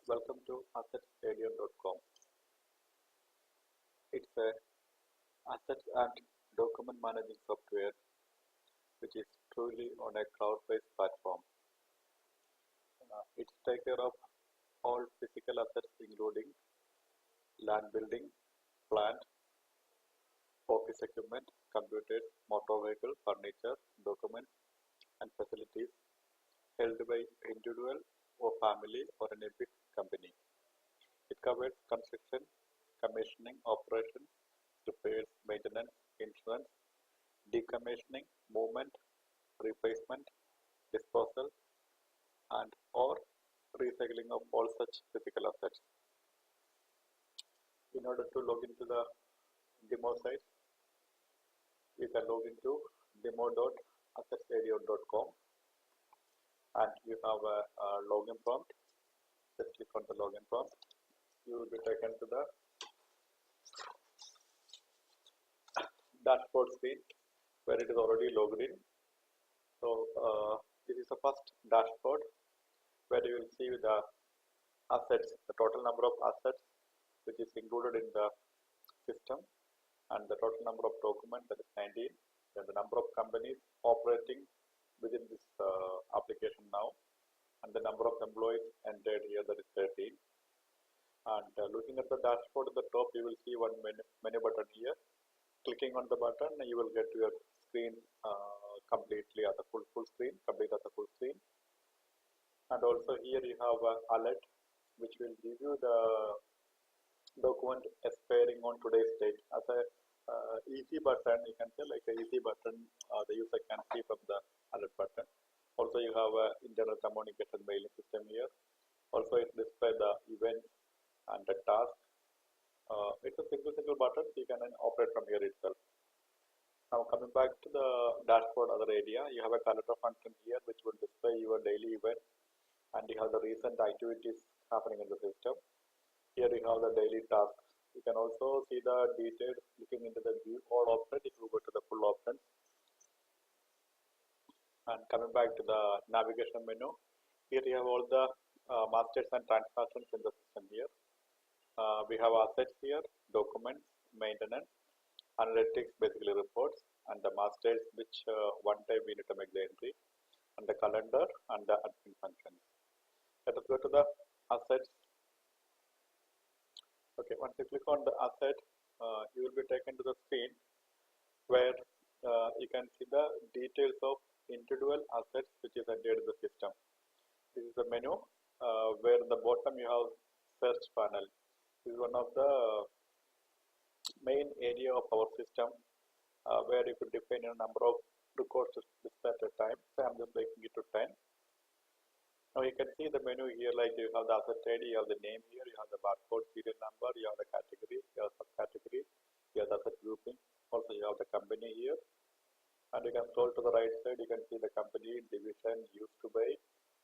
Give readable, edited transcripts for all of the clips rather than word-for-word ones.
Welcome to AssetsADM.com. It's a asset and document managing software which is truly on a cloud-based platform. It takes care of all physical assets including land building, plant, office equipment, computers, motor vehicle, furniture, documents and facilities held by individual or family or in a big company. It covers construction, commissioning, operations, repairs, maintenance, insurance, decommissioning, movement, replacement, disposal, and or recycling of all such physical assets. In order to log into the demo site, you can log into demo.assetsADM.com and you have a login prompt. Just click on the login prompt. You will be taken to the dashboard screen where it is already logged in. So this is the first dashboard where you will see the assets, the total number of assets which is included in the system, and the total number of documents, that is 19, then the number of companies operating within this application now, and the number of employees entered here, that is 13. And looking at the dashboard at the top, you will see one menu button here. Clicking on the button, you will get your screen completely at the full screen, complete at the full screen. And also here you have an alert which will give you the document expiring on today's date. As a easy button, you can say like a easy button the user can see from the alert button. Also you have a internal communication mailing system here. Also it displays the events and the task. It's a single button, so you can then operate from here itself. Now coming back to the dashboard other area, you have a calendar function here which will display your daily event, and you have the recent activities happening in the system. Here you have the daily task. You can also see the details looking into the view all option if you go to the full option. And coming back to the navigation menu, here you have all the masters and transactions in the system here. We have assets here, documents, maintenance, analytics, basically reports, and the masters which one time we need to make the entry, and the calendar and the admin functions. Let us go to the assets. Okay, once you click on the asset, you will be taken to the screen where you can see the details of individual assets which is entered in the system. This is the menu where the bottom you have search panel. This is one of the main area of our system where you could define a number of records to display at a time. So I'm just making it to 10. Now you can see the menu here, like you have the asset ID, you have the name here, you have the barcode, serial number, you have the category, you have subcategory, you have the asset grouping. Also you have the company here, and you can scroll to the right side. You can see the company, division, used to buy,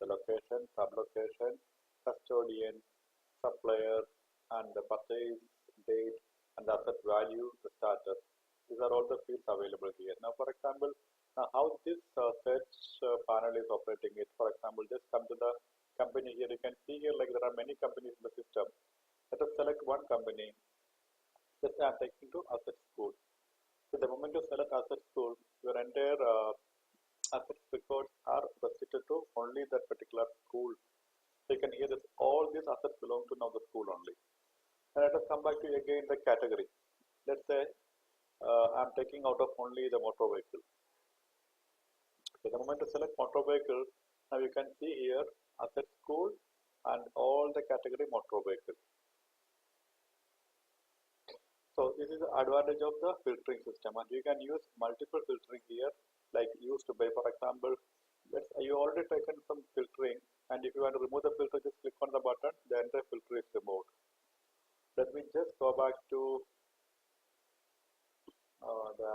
the location, sub-location, custodian, supplier, and the purchase date, and the asset value, the starter. These are all the fields available here. Now, for example, how this search panel is operating it. For example, just come to the company here. You can see here like there are many companies in the system. Let us select one company. Just I am taking to asset school. So the moment you select asset school, your entire asset records are restricted to only that particular school. So you can hear this. All these assets belong to now the school only. And let us come back to again the category. Let's say I am taking out of only the motor vehicle. Okay, the moment to select motor vehicle, now you can see here asset school and all the category motor vehicle. So this is the advantage of the filtering system, and you can use multiple filtering here, like used to buy. For example, you already taken some filtering, and if you want to remove the filter, just click on the button, the entire filter is removed. Let me just go back to the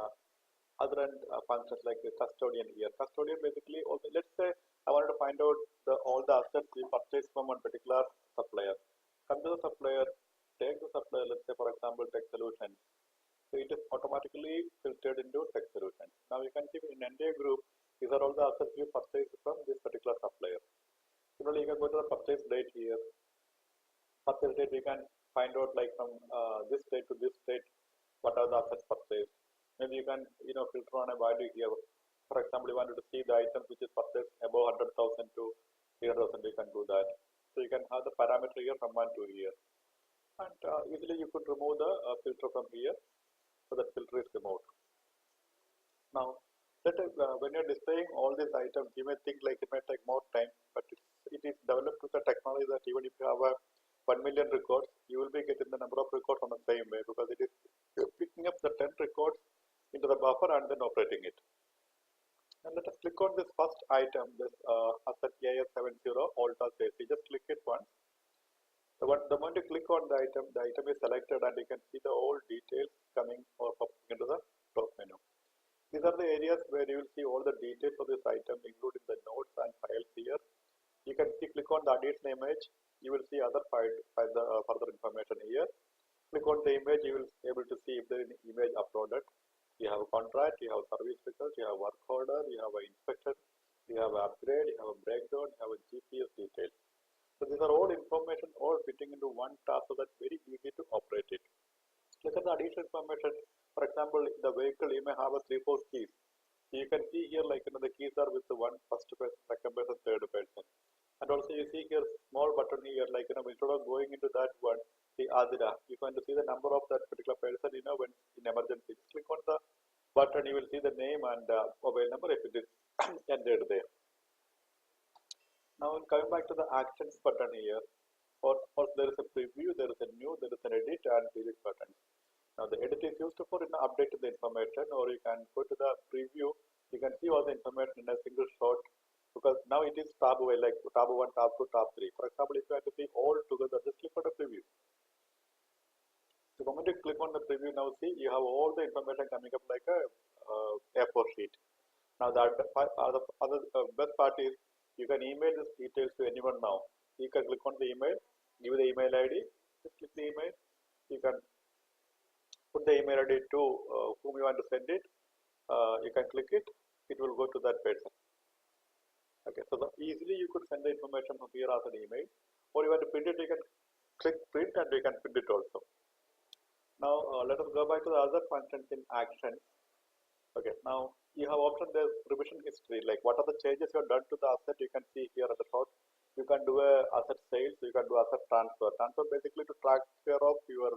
other end functions like the custodian here. Custodian basically, also, let's say I wanted to find out all the assets we purchased from one particular supplier. Come to the supplier, take the supplier, let's say for example Tech Solutions. So it is automatically filtered into Tech Solutions. Now you can see in NDA group, these are all the assets you purchased from this particular supplier. Similarly, you can go to the purchase date here. facilitate, we can find out like from this state to this state, what are the assets purchased. Maybe you can filter on a value here. For example, you wanted to see the items which is purchased above 100,000 to 300,000, you can do that. So you can have the parameter here from 1 to here, and easily you could remove the filter from here, so that filter is removed. Now, when you're displaying all these items, you may think like it may take more time, but it is developed with the technology that even if you have a 1 million records, you will be getting the number of records on the same way, because it is picking up the 10 records into the buffer and then operating it. And let us click on this first item, this asset AS70 Alta safety. Just click it once. The moment you click on the item is selected, and you can see the all details coming or popping into the top menu. These are the areas where you will see all the details of this item, including the notes and files here. You can click on the additional image. You will see other further information here. Click on the image, you will be able to see if there is an image uploaded. You have a contract, you have service request, you have work order, you have an inspection, you have an upgrade, you have a breakdown, you have a GPS details. So these are all information all fitting into one task, so that's very easy to operate it. Look at the additional information. For example, in the vehicle you may have a 3-4 keys. So you can see here like the keys are with the first person, second person, third person. And also you see here small button here, like instead of going into that one, the Adira, you're going to see the number of that particular person, when in emergency. Just click on the button, you will see the name and mobile number if it is entered there. Now coming back to the actions button here, or there is a preview, there is a new, there is an edit and delete button. Now the edit is used for updating the information, or you can go to the preview. You can see all the information in a single shot, because now it is tab away, like tab 1, tab 2, tab 3. For example, if you have to see all together, just click on the preview. The moment you click on the preview, now see you have all the information coming up like a A4 sheet. Now the other best part is you can email these details to anyone now. You can click on the email, give the email ID, just click the email. You can put the email ID to whom you want to send it. You can click it, it will go to that person. Okay, so easily you could send the information from here as an email, or you want to print it, you can click print and you can print it also. Now let us go back to the other functions in action. Okay, now you have option the revision history, like what are the changes you have done to the asset. You can see here at the top. You can do a asset sales, you can do asset transfer. Transfer basically to track care of your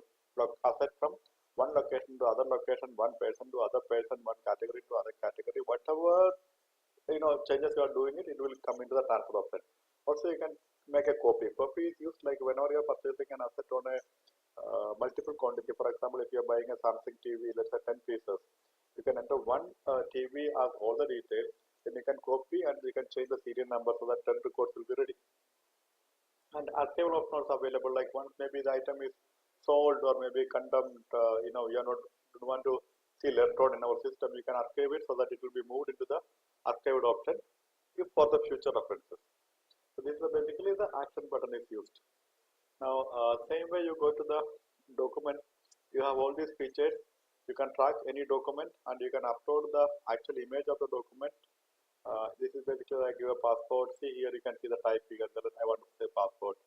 asset from one location to other location, one person to other person, one category to other category. Whatever changes you are doing it will come into the transfer option. Also you can make a copy. Copy is used like whenever you are purchasing an asset on a multiple quantity. For example, if you are buying a Samsung TV, let's say 10 pieces, you can enter one TV as all the details, then you can copy and you can change the serial number so that 10 records will be ready. And archival option also available, like once maybe the item is sold or maybe condemned, you are not don't want to see later on in our system, you can archive it so that it will be moved into the archived option if for the future references. So this is basically the action button is used. Now same way you go to the document, you have all these features. You can track any document and you can upload the actual image of the document. This is basically like your passport. See here you can see the type here. I want to say passport.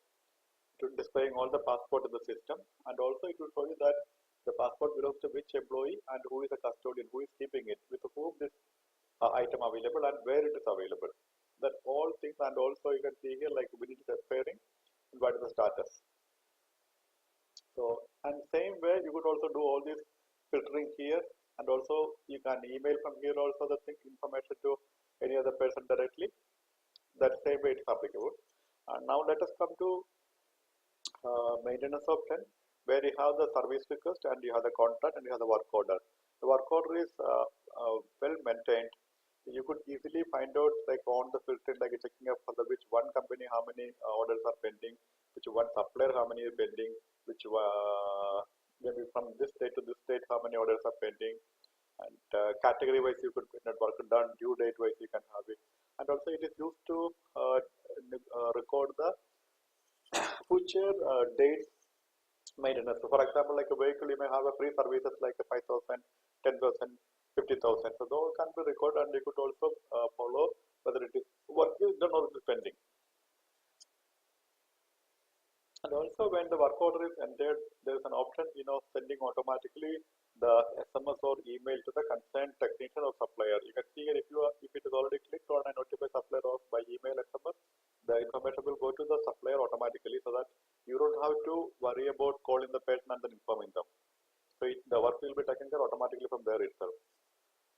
It will displaying all the passport in the system, and also it will show you that the passport belongs to which employee and who is the custodian, who is keeping it, with whom this item available and where it is available. That all things, and also you can see here like when it is expiring and what is the status. So, and same way you could also do all this filtering here, and also you can email from here also the information to any other person directly. That same way it's applicable. And now let us come to maintenance option, where you have the service request and you have the contract and you have the work order. The work order is well maintained. You could easily find out like on the filter, like checking up for the which one company how many orders are pending, which one supplier how many are pending, which maybe from this state to this state how many orders are pending, and category wise you could work done, due date wise you can have it, and also it is used to record the future dates maintenance. So for example, like a vehicle, you may have a free services like 5,000, 10,000, 50,000. So those can be recorded, and you could also follow whether it is work is done or it is pending. And also when the work order is entered, there is an option, sending automatically the SMS or email to the concerned technician or supplier. You can see here if it is already clicked on a notify supplier or by email SMS, the information will go to the supplier automatically so that you don't have to worry about calling the person and then informing them. So the work will be taken care automatically from there itself.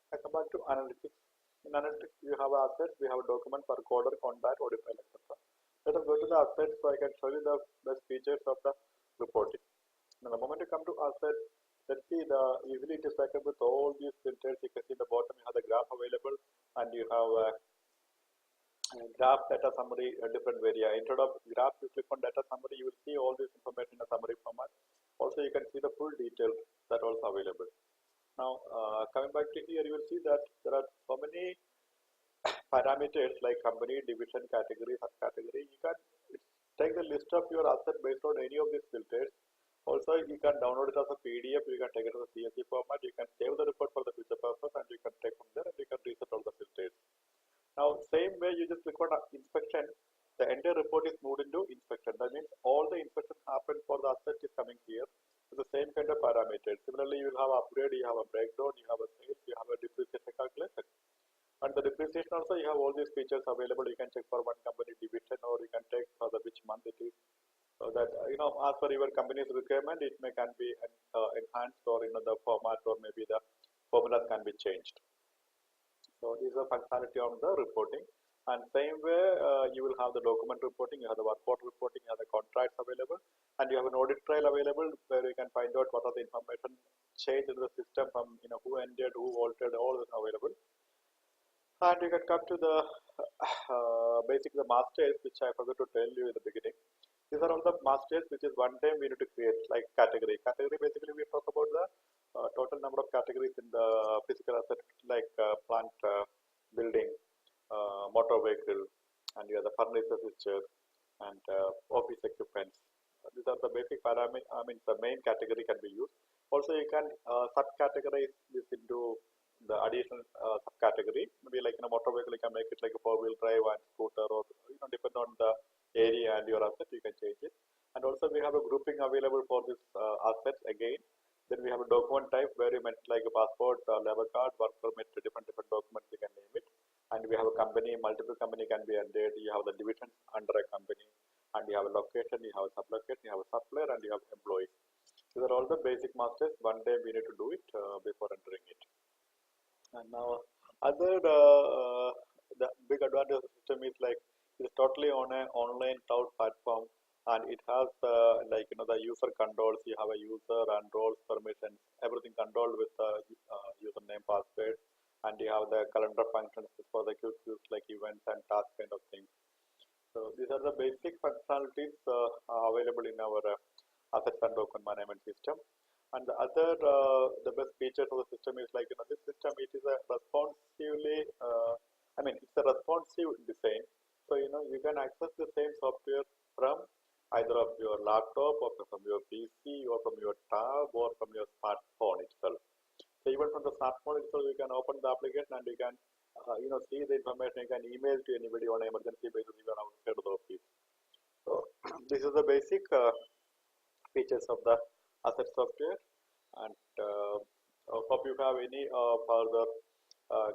I come back to analytics. In analytics, you have assets, we have a document, work order, contact, audit file, etc. Let us go to the assets so I can show you the best features of the reporting. Now, the moment you come to assets, let's see usually it is taken with all these filters. You can see the bottom, you have the graph available, and you have graph data summary, different area. Instead of graph, you click on data summary, you will see all this information in a summary format. Also, you can see the full details that are also available. Now, coming back to here, you will see that there are so many parameters like company, division, category, subcategory. You can take the list of your asset based on any of these filters. Also, you can download it as a PDF, you can take it as a CSV format, you can save the report for the future purpose, and you can take from there and you can reset all the filters. Now, same way you just click on inspection, the entire report is moved into inspection. That means all the inspection happen for the asset is coming here with the same kind of parameters. Similarly, you will have upgrade, you have a breakdown, you have a sales, you have a depreciation calculation. And the depreciation also, you have all these features available. You can check for one company division, or you can check for the which month it is. So that as per your company's requirement, it can be enhanced, or the format, or maybe the formulas can be changed. So this is a functionality of the reporting. And same way, you will have the document reporting, you have the work order reporting, you have the contracts available, and you have an audit trail available where you can find out what are the information changed in the system from who ended, who altered, all is available. And you can come to the basic the masters, which I forgot to tell you in the beginning. These are all the masters, which is one time we need to create like category. Category basically we talk about the total number of categories in the physical asset like plant, building, motor vehicle, and you have the furniture fixtures and office equipments. These are the basic parameters. I mean, the main category can be used. Also, you can subcategorize this into the additional subcategory. Maybe like in a motor vehicle, you can make it like a four-wheel drive and scooter, or depend on the area and your asset, you can change it. And also, we have a grouping available for this assets again. Then we have a document type where you mention like a passport, labor card, work permit, different documents you can name it. And we have a company, multiple company can be added. You have the divisions under a company, and you have a location, you have a sublocation, you have a supplier, and you have employees. These are all the basic masters. One day we need to do it before entering it. And now, other the big advantage of the system is like it's totally on an online cloud platform, and it has like the user controls. You have a user and roles, permissions, everything controlled with the username, password, and you have the calendar functions for the quick use like events and task kind of things. So these are the basic functionalities available in our assets and document management system. And the other, the best feature of the system is like this system. It is a responsively, I mean, it's a responsive design. So you can access the same software from either of your laptop, or from your PC, or from your tab, or from your smartphone itself. So even from the smartphone itself, you can open the application and you can, see the information. You can email to anybody on an emergency basis even outside of the office. So this is the basic features of the asset software. And hope you have any further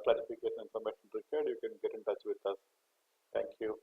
clarification information required, you can get in touch with us. Thank you.